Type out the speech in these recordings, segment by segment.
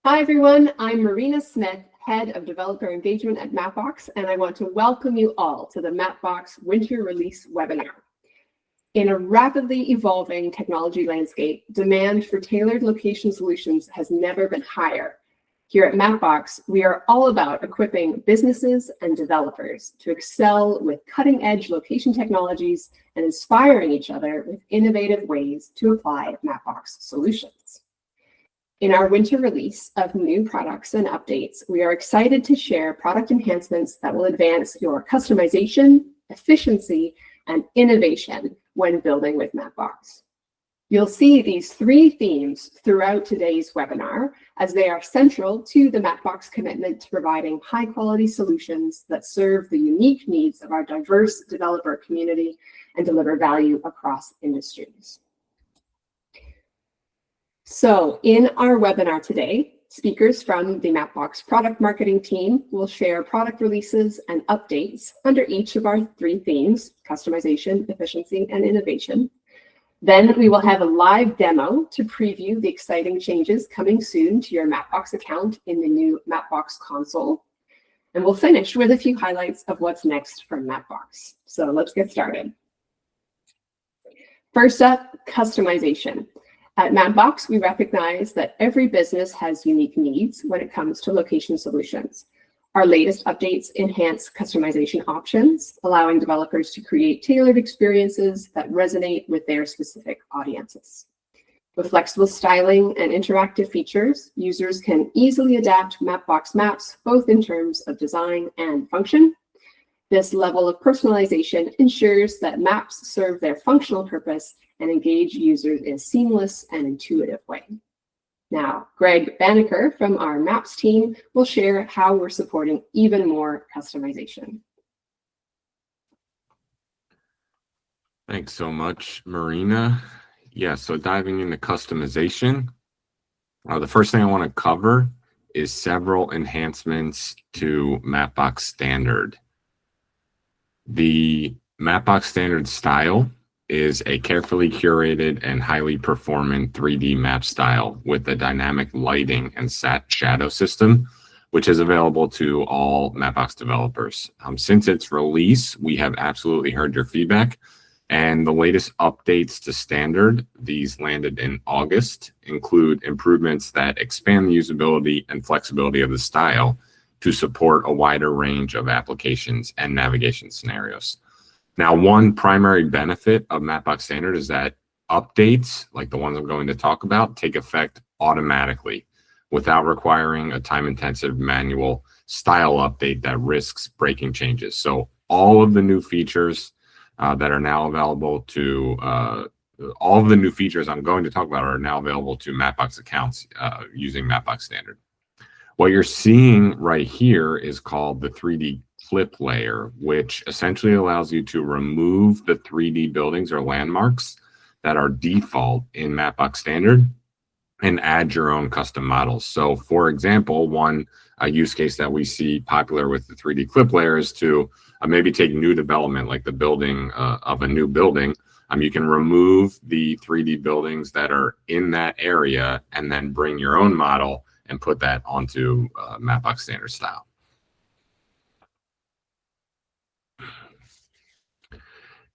Hi, everyone. I'm Marina Smith, Head of Developer Engagement at Mapbox, and I want to welcome you all to the Mapbox Winter Release webinar. In a rapidly evolving technology landscape, demand for tailored location solutions has never been higher. Here at Mapbox, we are all about equipping businesses and developers to excel with cutting-edge location technologies and inspiring each other with innovative ways to apply Mapbox solutions. In our winter release of new products and updates, we are excited to share product enhancements that will advance your customization, efficiency, and innovation when building with Mapbox. You'll see these three themes throughout today's webinar, as they are central to the Mapbox commitment to providing high-quality solutions that serve the unique needs of our diverse developer community and deliver value across industries. So in our webinar today, speakers from the Mapbox product marketing team will share product releases and updates under each of our three themes: customization, efficiency, and innovation. Then we will have a live demo to preview the exciting changes coming soon to your Mapbox account in the new Mapbox console. And we'll finish with a few highlights of what's next from Mapbox. So let's get started. First up, customization. At Mapbox, we recognize that every business has unique needs when it comes to location solutions. Our latest updates enhance customization options, allowing developers to create tailored experiences that resonate with their specific audiences. With flexible styling and interactive features, users can easily adapt Mapbox maps, both in terms of design and function. This level of personalization ensures that maps serve their functional purpose and engage users in a seamless and intuitive way. Now, Greg Banneker from our Maps team will share how we're supporting even more customization. Thanks so much, Marina. Yeah, so diving into customization, the first thing I want to cover is several enhancements to Mapbox Standard. The Mapbox Standard style is a carefully curated and highly performant 3D map style with a dynamic lighting and shadow system, which is available to all Mapbox developers. Since its release, we have absolutely heard your feedback, and the latest updates to Standard, these landed in August, include improvements that expand the usability and flexibility of the style to support a wider range of applications and navigation scenarios. Now, one primary benefit of Mapbox Standard is that updates, like the ones I'm going to talk about, take effect automatically without requiring a time-intensive manual style update that risks breaking changes. So all of the new features that are now available to, all of the new features I'm going to talk about are now available to Mapbox accounts using Mapbox Standard. What you're seeing right here is called the 3D clip layer, which essentially allows you to remove the 3D buildings or landmarks that are default in Mapbox Standard and add your own custom models. So for example, one use case that we see popular with the 3D clip layer is to maybe take new development, like the building of a new building. You can remove the 3D buildings that are in that area and then bring your own model and put that onto Mapbox Standard style.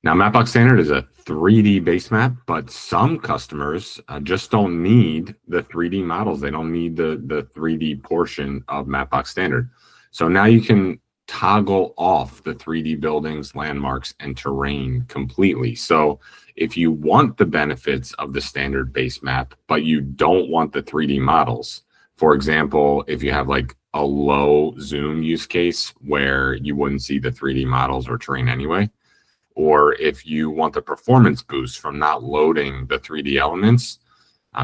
Now, Mapbox Standard is a 3D base map, but some customers just don't need the 3D models. They don't need the 3D portion of Mapbox Standard. So now you can toggle off the 3D buildings, landmarks, and terrain completely. So if you want the benefits of the standard base map, but you don't want the 3D models, for example, if you have like a low zoom use case where you wouldn't see the 3D models or terrain anyway, or if you want the performance boost from not loading the 3D elements,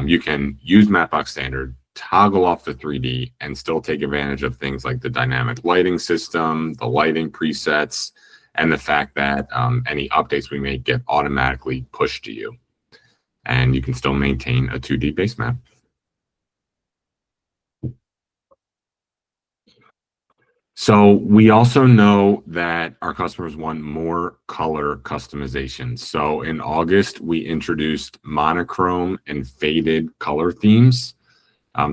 you can use Mapbox Standard, toggle off the 3D, and still take advantage of things like the dynamic lighting system, the lighting presets, and the fact that any updates we make get automatically pushed to you. And you can still maintain a 2D base map. So we also know that our customers want more color customization. So in August, we introduced monochrome and faded color themes.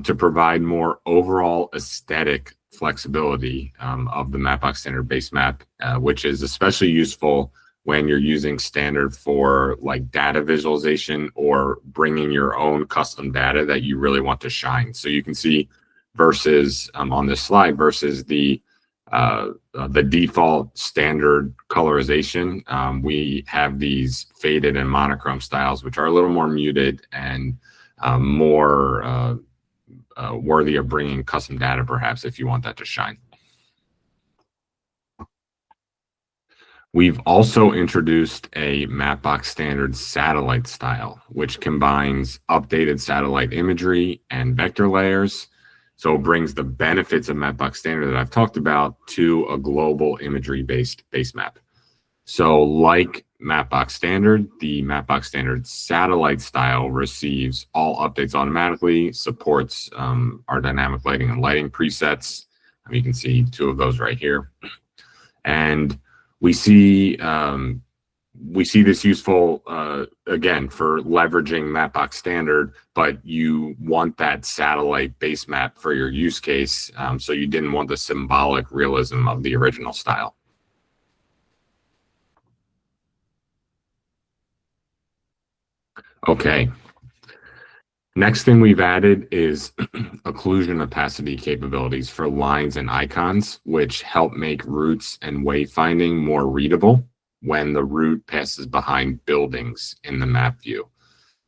to provide more overall aesthetic flexibility of the Mapbox standard base map, which is especially useful when you're using standard for like data visualization or bringing your own custom data that you really want to shine. So you can see versus on this slide versus the default standard colorization, we have these faded and monochrome styles, which are a little more muted and more worthy of bringing custom data, perhaps, if you want that to shine. We've also introduced a Mapbox standard satellite style, which combines updated satellite imagery and vector layers. So it brings the benefits of Mapbox standard that I've talked about to a global imagery-based base map. So like Mapbox standard, the Mapbox standard satellite style receives all updates automatically, supports our dynamic lighting and lighting presets. You can see two of those right here. And we see this useful, again, for leveraging Mapbox standard, but you want that satellite base map for your use case, so you didn't want the symbolic realism of the original style. Okay. Next thing we've added is occlusion opacity capabilities for lines and icons, which help make routes and wayfinding more readable when the route passes behind buildings in the map view.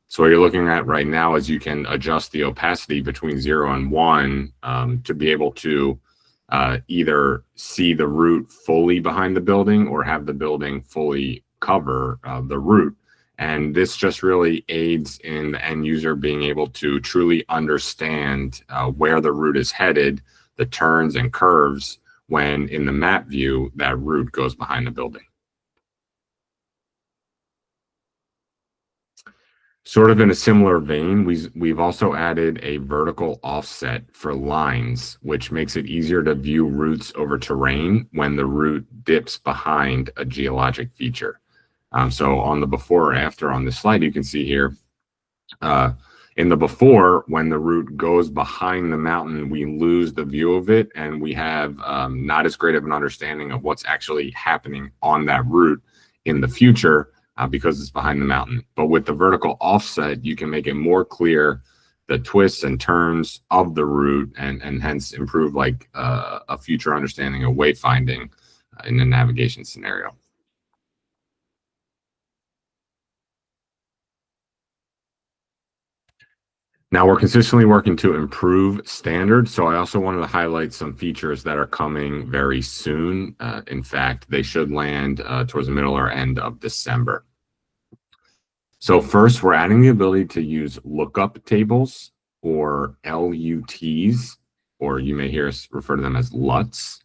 So what you're looking at right now is you can adjust the opacity between 0 and 1 to be able to either see the route fully behind the building or have the building fully cover the route. And this just really aids in the end user being able to truly understand where the route is headed, the turns and curves, when in the map view, that route goes behind the building. Sort of in a similar vein, we've also added a vertical offset for lines, which makes it easier to view routes over terrain when the route dips behind a geologic feature. So on the before or after on this slide, you can see here, in the before, when the route goes behind the mountain, we lose the view of it, and we have not as great of an understanding of what's actually happening on that route in the future because it's behind the mountain. But with the vertical offset, you can make it more clear the twists and turns of the route, and hence improve like a future understanding of wayfinding in a navigation scenario. Now we're consistently working to improve standards, so I also wanted to highlight some features that are coming very soon. In fact, they should land towards the middle or end of December. So first, we're adding the ability to use lookup tables, or LUTs, or you may hear us refer to them as LUTs,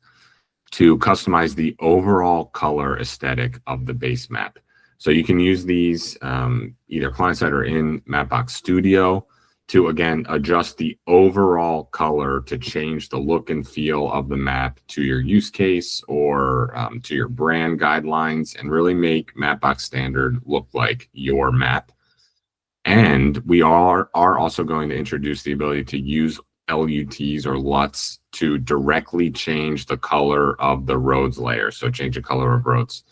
to customize the overall color aesthetic of the base map. So you can use these either client-side or in Mapbox Studio to, again, adjust the overall color to change the look and feel of the map to your use case or to your brand guidelines, and really make Mapbox Standard look like your map. And we are also going to introduce the ability to use LUTs or LUTs to directly change the color of the roads layer, so change the color of roads.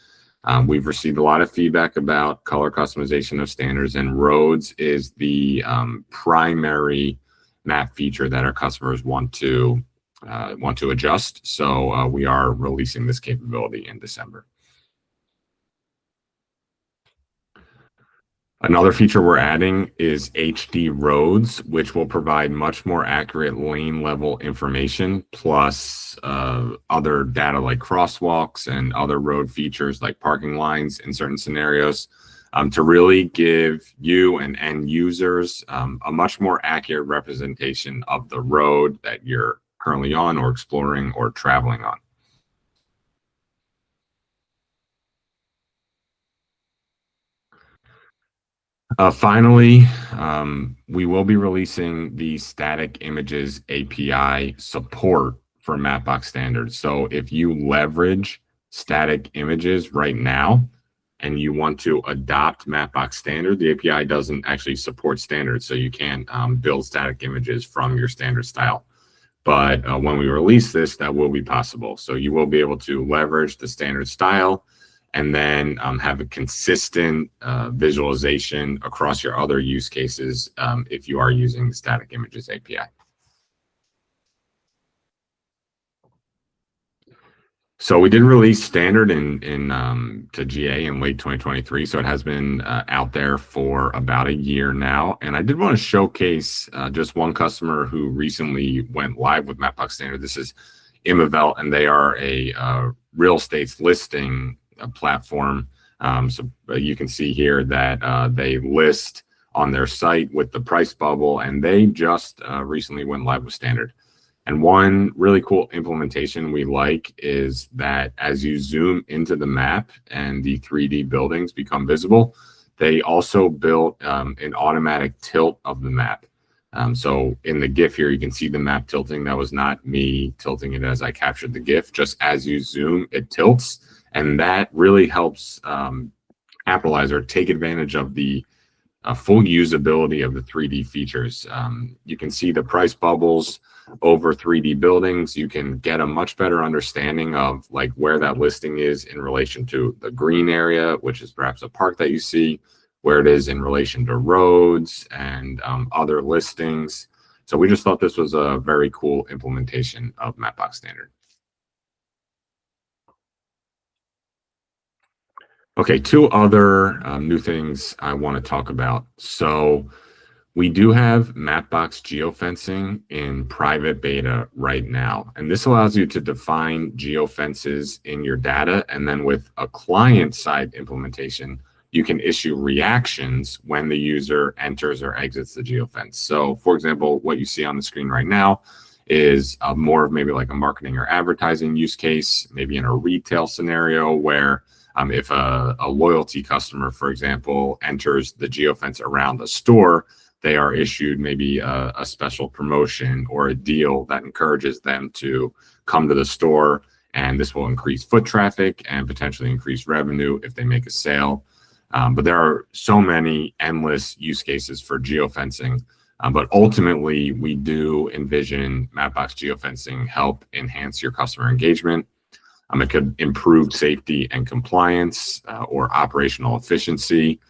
We've received a lot of feedback about color customization of standards, and roads is the primary map feature that our customers want to adjust. So we are releasing this capability in December. Another feature we're adding is HD roads, which will provide much more accurate lane level information, plus other data like crosswalks and other road features like parking lines in certain scenarios, to really give you and end users a much more accurate representation of the road that you're currently on or exploring or traveling on. Finally, we will be releasing the static images API support for Mapbox standards. So if you leverage static images right now, and you want to adopt Mapbox standard, the API doesn't actually support standard, so you can't build static images from your standard style. But when we release this, that will be possible. So you will be able to leverage the standard style and then have a consistent visualization across your other use cases if you are using the static images API. So we did release standard to GA in late 2023. So it has been out there for about a year now. And I did want to showcase just one customer who recently went live with Mapbox standard. This is Imavelt, and they are a real estate listing platform. So you can see here that they list on their site with the price bubble, and they just recently went live with standard. And one really cool implementation we like is that as you zoom into the map and the 3D buildings become visible, they also built an automatic tilt of the map. So in the GIF here, you can see the map tilting. That was not me tilting it as I captured the GIF. Just as you zoom, it tilts. And that really helps capitalize or take advantage of the full usability of the 3D features. You can see the price bubbles over 3D buildings. You can get a much better understanding of like where that listing is in relation to the green area, which is perhaps a park that you see, where it is in relation to roads and other listings. So we just thought this was a very cool implementation of Mapbox standard. Okay, two other new things I want to talk about. So we do have Mapbox geofencing in private beta right now, and this allows you to define geofences in your data, and then with a client-side implementation, you can issue reactions when the user enters or exits the geofence. So, for example, what you see on the screen right now is more of maybe like a marketing or advertising use case, maybe in a retail scenario where if a loyalty customer, for example, enters the geofence around a store, they are issued maybe a special promotion or a deal that encourages them to come to the store, and this will increase foot traffic and potentially increase revenue if they make a sale. But there are so many endless use cases for geofencing. But ultimately, we do envision Mapbox geofencing help enhance your customer engagement. It could improve safety and compliance or operational efficiency.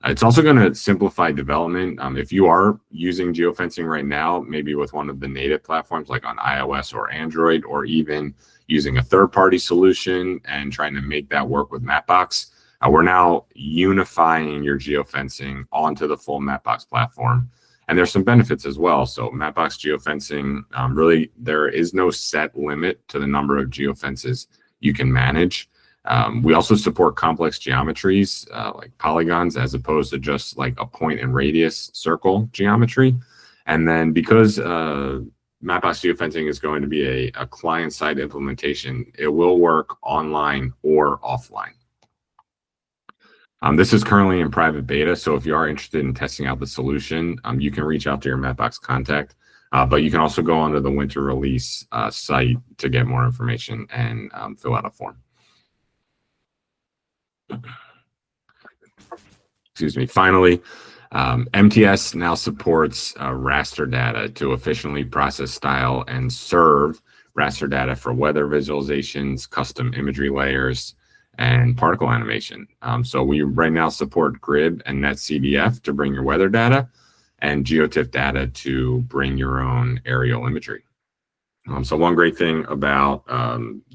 It's also going to simplify development. If you are using geofencing right now, maybe with one of the native platforms like on iOS or Android, or even using a third-party solution and trying to make that work with Mapbox, we're now unifying your geofencing onto the full Mapbox platform. And there's some benefits as well. So Mapbox geofencing, really, there is no set limit to the number of geofences you can manage. We also support complex geometries like polygons, as opposed to just like a point and radius circle geometry. And then because Mapbox geofencing is going to be a client-side implementation, it will work online or offline. This is currently in private beta, so if you are interested in testing out the solution, you can reach out to your Mapbox contact, but you can also go onto the Winter Release site to get more information and fill out a form. Excuse me. Finally, MTS now supports raster data to efficiently process, style, and serve raster data for weather visualizations, custom imagery layers, and particle animation. So we right now support Grid and NetCDF to bring your weather data, and GeoTIFF data to bring your own aerial imagery. So one great thing about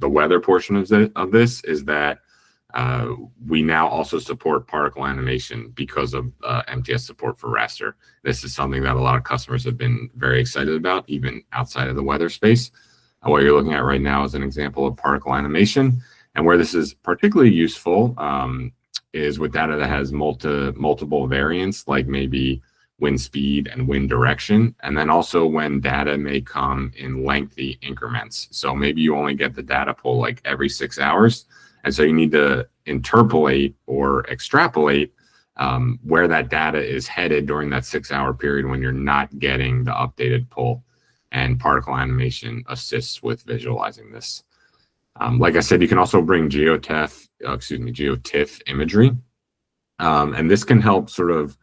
the weather portion of this is that we now also support particle animation because of MTS support for raster. This is something that a lot of customers have been very excited about, even outside of the weather space. What you're looking at right now is an example of particle animation. And where this is particularly useful is with data that has multiple variants, like maybe wind speed and wind direction. And then also when data may come in lengthy increments. So maybe you only get the data pull like every 6 hours. And so you need to interpolate or extrapolate where that data is headed during that 6-hour period when you're not getting the updated pull. And particle animation assists with visualizing this. Like I said, you can also bring geotiff imagery, and this can help sort of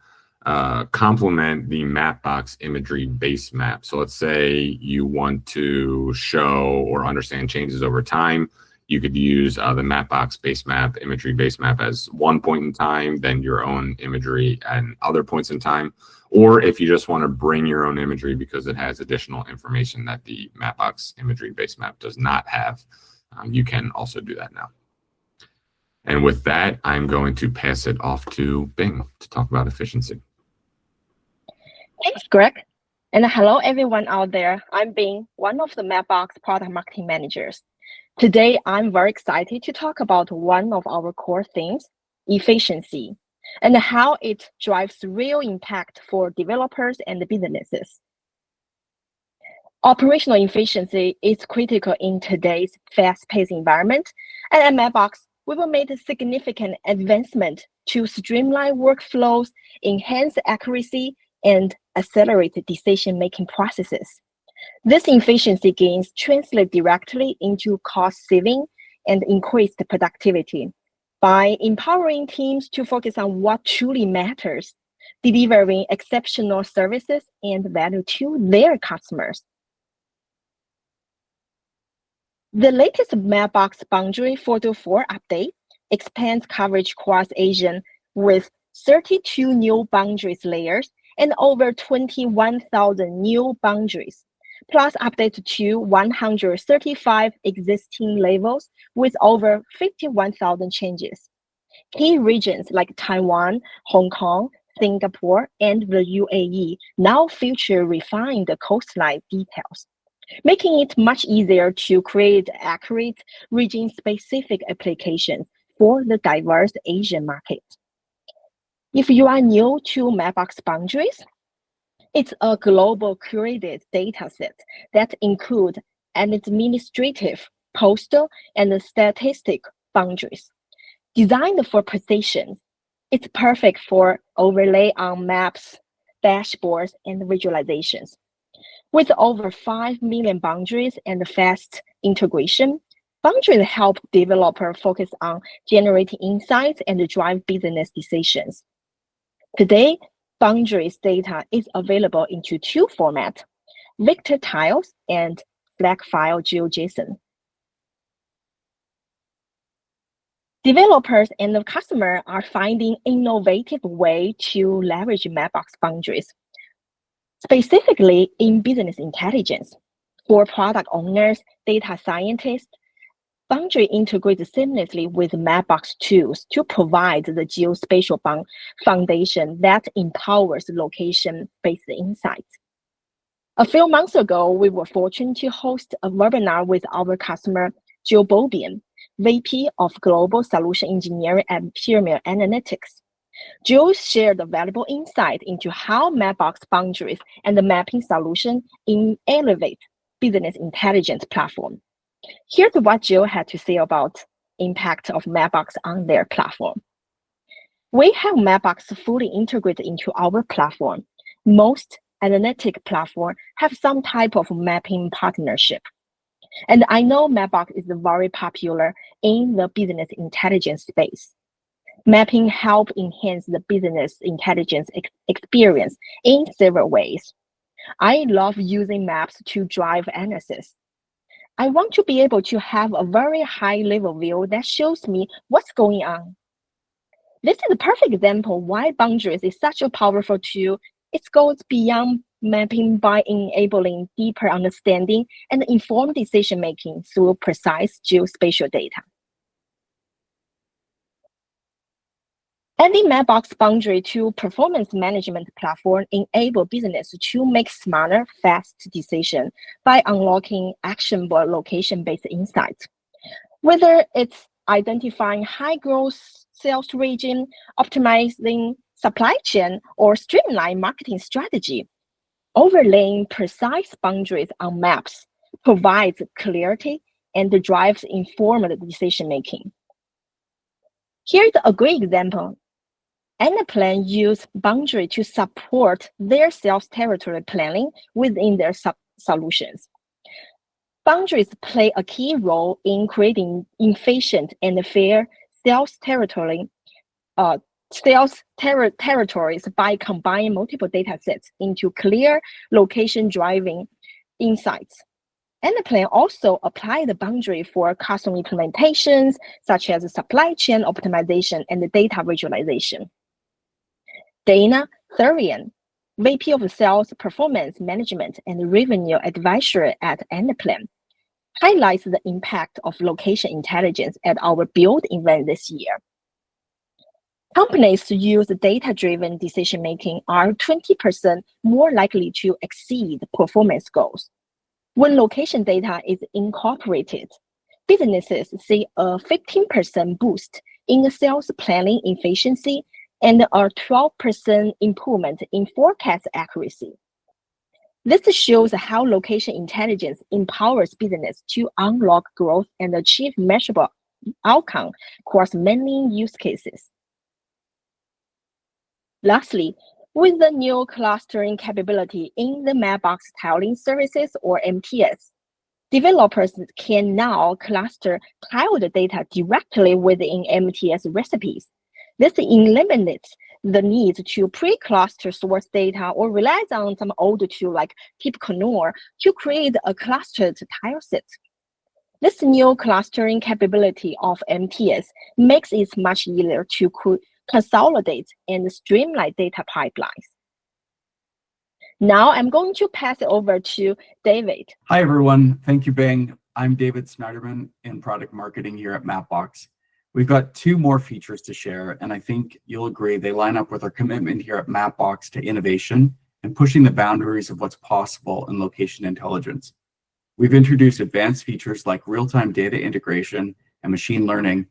complement the Mapbox imagery base map. So let's say you want to show or understand changes over time. You could use the Mapbox base map, imagery base map as one point in time, then your own imagery at other points in time. Or if you just want to bring your own imagery because it has additional information that the Mapbox imagery base map does not have, you can also do that now. And with that, I'm going to pass it off to Bing to talk about efficiency. Thanks, Greg. And hello, everyone out there. I'm Bing, one of the Mapbox product marketing managers. Today, I'm very excited to talk about one of our core themes, efficiency, and how it drives real impact for developers and businesses. Operational efficiency is critical in today's fast-paced environment, and at Mapbox, we will make a significant advancement to streamline workflows, enhance accuracy, and accelerate decision-making processes. This efficiency gains translate directly into cost saving and increased productivity by empowering teams to focus on what truly matters, delivering exceptional services and value to their customers. The latest Mapbox Boundary 4.4 update expands coverage across Asia with 32 new boundaries layers and over 21,000 new boundaries, plus update to 135 existing levels with over 51,000 changes. Key regions like Taiwan, Hong Kong, Singapore, and the UAE now feature refined coastline details, making it much easier to create accurate region-specific applications for the diverse Asian market. If you are new to Mapbox Boundaries, it's a global curated dataset that includes administrative, postal, and statistic boundaries. Designed for precision, it's perfect for overlay on maps, dashboards, and visualizations. With over 5 million boundaries and fast integration, boundaries help developers focus on generating insights and drive business decisions. Today, boundaries data is available into two formats, vector tiles and flag file GeoJSON. Developers and the customer are finding innovative way to leverage Mapbox boundaries, specifically in business intelligence. For product owners, data scientists, Boundary integrates seamlessly with Mapbox tools to provide the geospatial foundation that empowers location-based insights. A few months ago, we were fortunate to host a webinar with our customer, Joe Bobian, VP of Global Solution Engineering at Pyramid Analytics. Joe shared valuable insight into how Mapbox boundaries and the mapping solution elevate business intelligence platform. Here's what Joe had to say about impact of Mapbox on their platform. We have Mapbox fully integrated into our platform. Most analytic platforms have some type of mapping partnership. And I know Mapbox is very popular in the business intelligence space. Mapping helps enhance the business intelligence experience in several ways. I love using maps to drive analysis. I want to be able to have a very high-level view that shows me what's going on. This is a perfect example why boundaries is such a powerful tool. It goes beyond mapping by enabling deeper understanding and informed decision-making through precise geospatial data. Adding Mapbox boundary to performance management platform enable business to make smarter, fast decisions by unlocking actionable location-based insights. Whether it's identifying high-growth sales region, optimizing supply chain, or streamline marketing strategy, overlaying precise boundaries on maps provides clarity and drives informed decision-making. Here's a great example. Anaplan use boundary to support their sales territory planning within their solutions. Boundaries play a key role in creating efficient and fair territories by combining multiple data sets into clear location-driving insights. And the plan also apply the boundary for custom implementations, such as supply chain optimization and data visualization. Dana Thurian, VP of Sales Performance Management and Revenue Advisor at Endplan, highlights the impact of location intelligence at our Build event this year. Companies who use data-driven decision-making are 20% more likely to exceed performance goals. When location data is incorporated, businesses see a 15% boost in sales planning efficiency and a 12% improvement in forecast accuracy. This shows how location intelligence empowers business to unlock growth and achieve measurable outcomes across many use cases. Lastly, with the new clustering capability in the Mapbox Tiling Services or MTS, developers can now cluster tiled data directly within MTS recipes. This eliminates the need to pre-cluster source data or relies on some old tool like Tippecanoe to create a clustered tile set. This new clustering capability of MTS makes it much easier to consolidate and streamline data pipelines. Now I'm going to pass it over to David. Hi, everyone. Thank you, Bing. I'm David Snyderman in product marketing here at Mapbox. We've got two more features to share, and I think you'll agree they line up with our commitment here at Mapbox to innovation and pushing the boundaries of what's possible in location intelligence. We've introduced advanced features like real-time data integration and machine learning,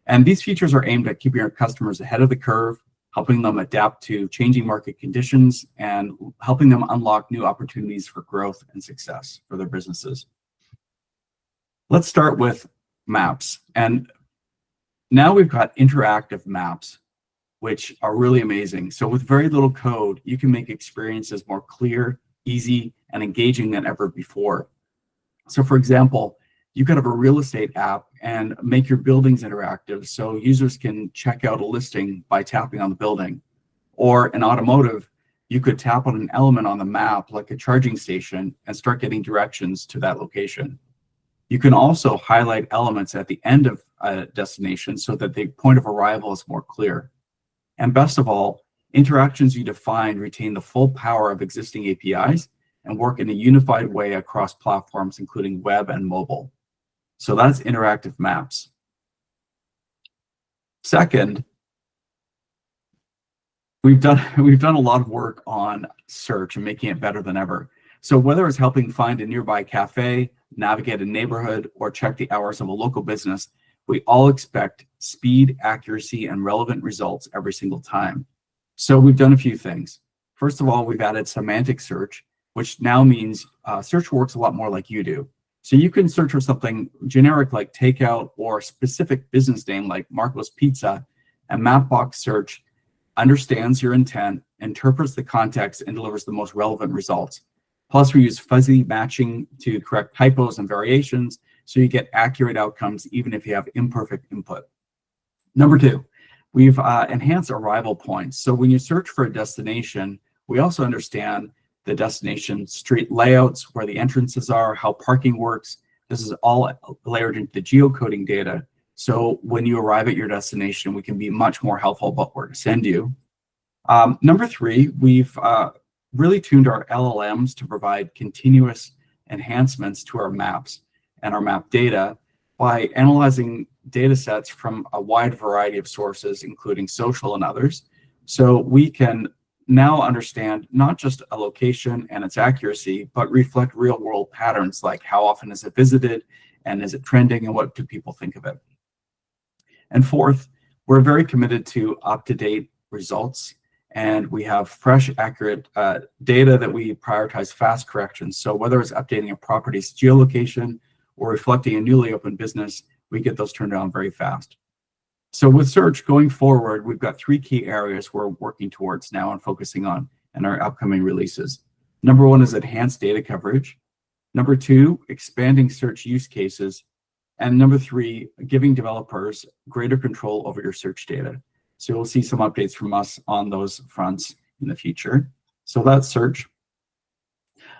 and these features are aimed at keeping our customers ahead of the curve, helping them adapt to changing market conditions, and helping them unlock new opportunities for growth and success for their businesses. Let's start with maps. And now we've got interactive maps, which are really amazing. So with very little code, you can make experiences more clear, easy, and engaging than ever before. So for example, you could have a real estate app and make your buildings interactive so users can check out a listing by tapping on the building. Or in automotive, you could tap on an element on the map like a charging station and start getting directions to that location. You can also highlight elements at the end of a destination so that the point of arrival is more clear. And best of all, interactions you define retain the full power of existing APIs and work in a unified way across platforms, including web and mobile. So that's interactive maps. Second, we've done a lot of work on search and making it better than ever. So whether it's helping find a nearby cafe, navigate a neighborhood, or check the hours of a local business, we all expect speed, accuracy, and relevant results every single time. So we've done a few things. First of all, we've added semantic search, which now means search works a lot more like you do. So you can search for something generic like takeout or a specific business name like Marco's Pizza, and Mapbox Search understands your intent, interprets the context, and delivers the most relevant results. Plus, we use fuzzy matching to correct typos and variations, so you get accurate outcomes even if you have imperfect input. Number two, we've enhanced arrival points. So when you search for a destination, we also understand the destination street layouts, where the entrances are, how parking works. This is all layered into the geocoding data. So when you arrive at your destination, we can be much more helpful about where to send you. Number three, we've really tuned our LLMs to provide continuous enhancements to our maps and our map data by analyzing data sets from a wide variety of sources, including social and others. So we can now understand not just a location and its accuracy, but reflect real world patterns like how often is it visited and is it trending and what do people think of it. And fourth, we're very committed to up-to-date results, and we have fresh, accurate data that we prioritize fast corrections. So whether it's updating a property's geolocation or reflecting a newly opened business, we get those turned around very fast. So with search going forward, we've got three key areas we're working towards now and focusing on in our upcoming releases. Number one is enhanced data coverage. Number two, expanding search use cases. And number three, giving developers greater control over your search data. So you'll see some updates from us on those fronts in the future. So that's search.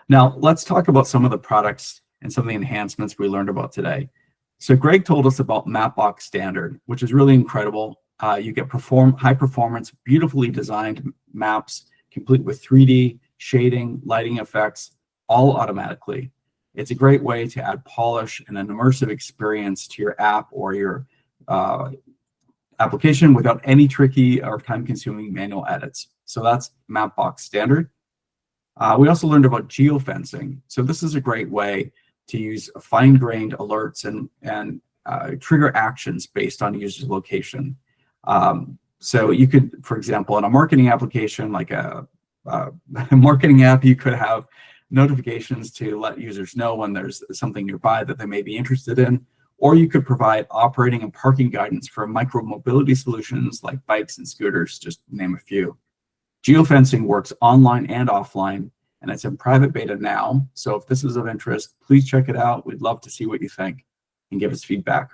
Now let's talk about some of the products and some of the enhancements we learned about today. So Greg told us about Mapbox Standard, which is really incredible. You get high performance, beautifully designed maps, complete with 3D, shading, lighting effects, all automatically. It's a great way to add polish and an immersive experience to your app or your application without any tricky or time-consuming manual edits. So that's Mapbox Standard. We also learned about geofencing. So this is a great way to use fine-grained alerts and trigger actions based on user's location. So you could, for example, in a marketing application like a marketing app, you could have notifications to let users know when there's something nearby that they may be interested in, or you could provide operating and parking guidance for micro-mobility solutions like bikes and scooters, just to name a few. Geofencing works online and offline, and it's in private beta now. So if this is of interest, please check it out. We'd love to see what you think and give us feedback.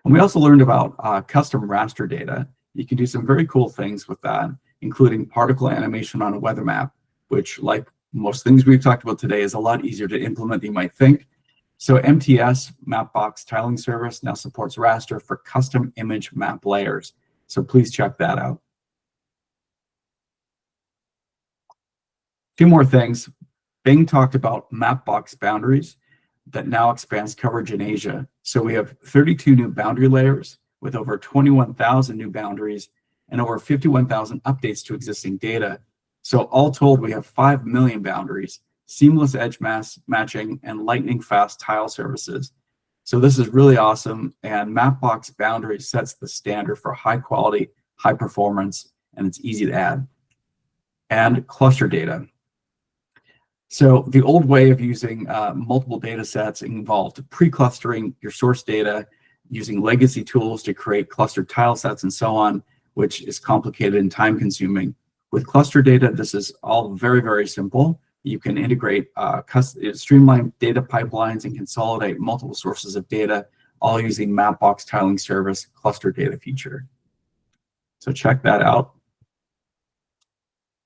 And we also learned about custom raster data. You can do some very cool things with that, including particle animation on a weather map, which, like most things we've talked about today, is a lot easier to implement than you might think. So MTS, Mapbox Tiling Service, now supports raster for custom image map layers. So please check that out. Two more things. Bing talked about Mapbox boundaries that now expands coverage in Asia. So we have 32 new boundary layers with over 21,000 new boundaries and over 51,000 updates to existing data. So all told, we have 5 million boundaries, seamless edge matching, and lightning fast tile services. So this is really awesome, and Mapbox boundaries sets the standard for high quality, high performance, and it's easy to add. And cluster data. So the old way of using multiple data sets involved pre-clustering your source data, using legacy tools to create clustered tile sets and so on, which is complicated and time consuming. With cluster data, this is all very, very simple. You can integrate streamlined data pipelines and consolidate multiple sources of data, all using Mapbox Tiling Service cluster data feature. So check that out.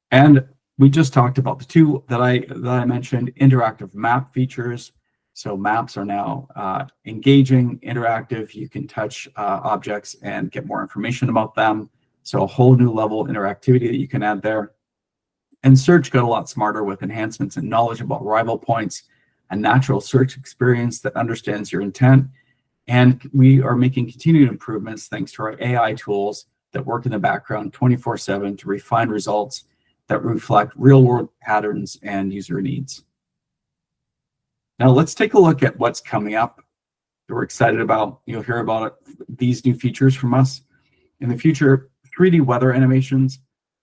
And we just talked about the two that I mentioned, interactive map features. So maps are now engaging, interactive. You can touch objects and get more information about them. So a whole new level of interactivity that you can add there. And search got a lot smarter with enhancements in knowledge about arrival points, a natural search experience that understands your intent. And we are making continued improvements thanks to our AI tools that work in the background 24/7 to refine results that reflect real-world patterns and user needs. Now let's take a look at what's coming up that we're excited about. You'll hear about these new features from us. In the future, 3D weather animations.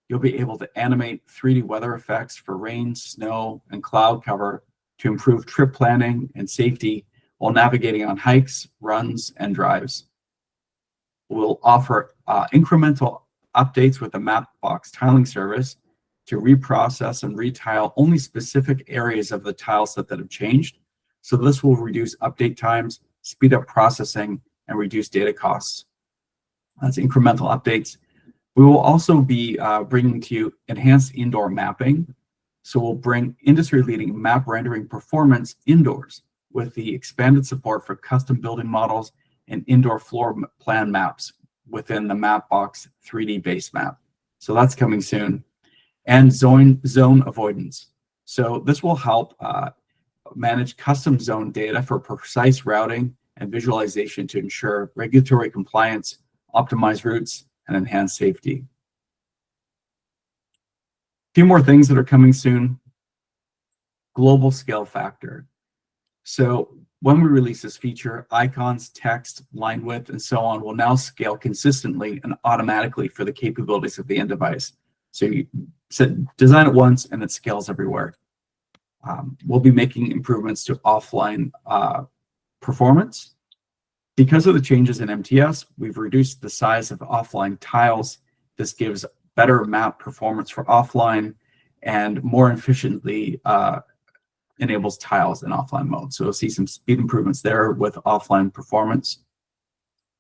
You'll be able to animate 3D weather effects for rain, snow, and cloud cover to improve trip planning and safety while navigating on hikes, runs, and drives. We'll offer incremental updates with the Mapbox Tiling Service to reprocess and retile only specific areas of the tile set that have changed. So this will reduce update times, speed up processing, and reduce data costs. That's incremental updates. We will also be bringing to you enhanced indoor mapping. So we'll bring industry-leading map rendering performance indoors with the expanded support for custom building models and indoor floor plan maps within the Mapbox 3D base map. So that's coming soon. And zone avoidance. So this will help manage custom zone data for precise routing and visualization to ensure regulatory compliance, optimize routes, and enhance safety. A few more things that are coming soon. Global scale factor. So when we release this feature, icons, text, line width, and so on will now scale consistently and automatically for the capabilities of the end device. So you design it once and it scales everywhere. We'll be making improvements to offline performance. Because of the changes in MTS, we've reduced the size of offline tiles. This gives better map performance for offline and more efficiently enables tiles in offline mode. So you'll see some speed improvements there with offline performance.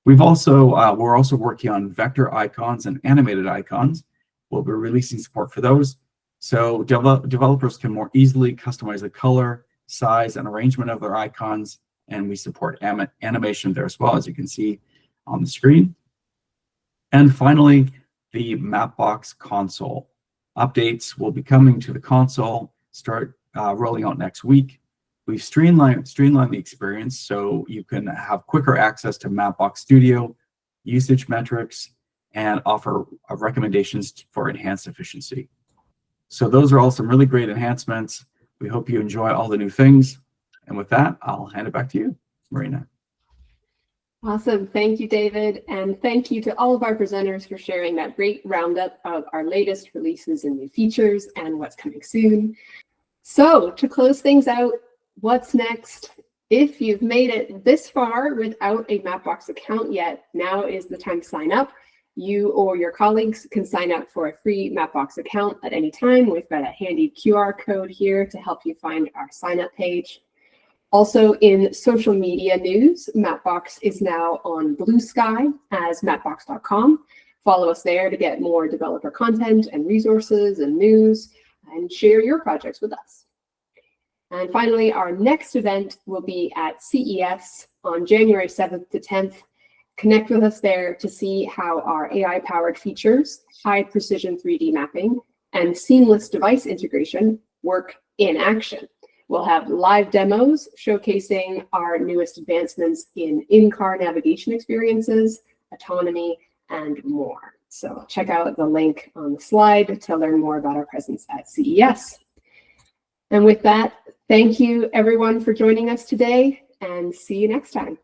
We're also working on vector icons and animated icons. We'll be releasing support for those. So developers can more easily customize the color, size, and arrangement of their icons. And we support animation there as well, as you can see on the screen. And finally, the Mapbox console. Updates will be coming to the console, start rolling out next week. We've streamlined the experience so you can have quicker access to Mapbox Studio, usage metrics, and offer recommendations for enhanced efficiency. So those are all some really great enhancements. We hope you enjoy all the new things. And with that, I'll hand it back to you, Marina. Awesome. Thank you, David. And thank you to all of our presenters for sharing that great roundup of our latest releases and new features and what's coming soon. So to close things out, what's next? If you've made it this far without a Mapbox account yet, now is the time to sign up. You or your colleagues can sign up for a free Mapbox account at any time. We've got a handy QR code here to help you find our sign up page. Also in social media news, Mapbox is now on Blue Sky as mapbox.com. Follow us there to get more developer content and resources and news, and share your projects with us. And finally, our next event will be at CES on January 7th to 10th. Connect with us there to see how our AI-powered features, high-precision 3D mapping, and seamless device integration work in action. We'll have live demos showcasing our newest advancements in in-car navigation experiences, autonomy, and more. So check out the link on the slide to learn more about our presence at CES. And with that, thank you everyone for joining us today, and see you next time.